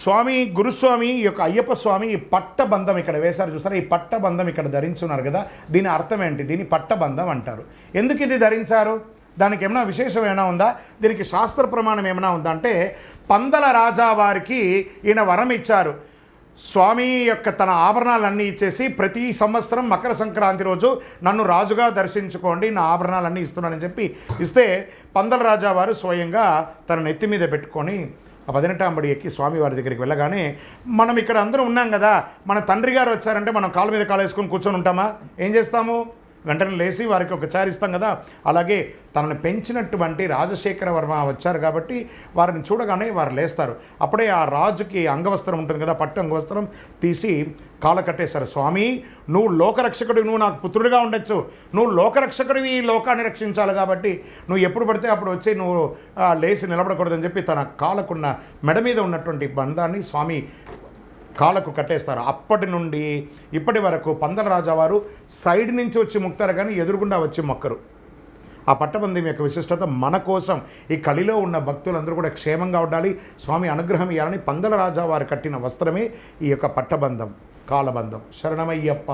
స్వామి గురుస్వామి ఈ యొక్క అయ్యప్ప స్వామి ఈ పట్టబంధం ఇక్కడ వేశారు చూసారా, ఈ పట్టబంధం ఇక్కడ ధరించున్నారు కదా, దీని అర్థం ఏంటి? దీన్ని పట్టబంధం అంటారు. ఎందుకు ఇది ధరించారు? దానికి ఏమైనా విశేషం ఏమైనా ఉందా? దీనికి శాస్త్ర ప్రమాణం ఏమైనా ఉందా అంటే, పందల రాజా వారికి ఈయన వరం ఇచ్చారు. స్వామి యొక్క తన ఆభరణాలన్నీ ఇచ్చేసి ప్రతి సంవత్సరం మకర సంక్రాంతి రోజు నన్ను రాజుగా దర్శించుకోండి, నా ఆభరణాలన్నీ ఇస్తున్నానని చెప్పి ఇస్తే పందల రాజా వారు స్వయంగా తన నెత్తి మీద పెట్టుకొని ఆ 18వ బడి ఎక్కి స్వామివారి దగ్గరికి వెళ్ళగానే, మనం ఇక్కడ అందరం ఉన్నాం కదా, మన తండ్రి గారు వచ్చారంటే మనం కాళ్ళ మీద కాలు వేసుకొని కూర్చొని ఉంటామా? ఏం చేస్తాము? వెంటనే లేచి వారికి ఒక చారు ఇస్తాం కదా. అలాగే తనను పెంచినటువంటి రాజశేఖర వర్మ వచ్చారు కాబట్టి వారిని చూడగానే వారు లేస్తారు. అప్పుడే ఆ రాజుకి అంగవస్త్రం ఉంటుంది కదా, పట్టు అంగవస్త్రం తీసి కాళ్ళ కట్టేశారు. స్వామి, నువ్వు లోకరక్షకుడివి, నువ్వు నాకు పుత్రుడిగా ఉండొచ్చు, నువ్వు లోకరక్షకుడివి, ఈ లోకాన్ని రక్షించాలి కాబట్టి నువ్వు ఎప్పుడు పడితే అప్పుడు వచ్చి నువ్వు లేచి నిలబడకూడదని చెప్పి తన కాళ్ళకున్న మెడ మీద ఉన్నటువంటి బంధాన్ని స్వామి కాళ్ళకు కట్టేస్తారు. అప్పటి నుండి ఇప్పటి వరకు పందల రాజావారు సైడ్ నుంచి వచ్చి మొక్కుతారు కానీ ఎదురుగుండా వచ్చి మొక్కరు. ఆ పట్టబంధం యొక్క విశిష్టత మన కోసం, ఈ కలిలో ఉన్న భక్తులందరూ కూడా క్షేమంగా ఉండాలి, స్వామి అనుగ్రహం ఇవ్వాలని పందల రాజా వారు కట్టిన వస్త్రమే ఈ యొక్క పట్టబంధం, కాలబంధం. శరణమయ్యప్ప.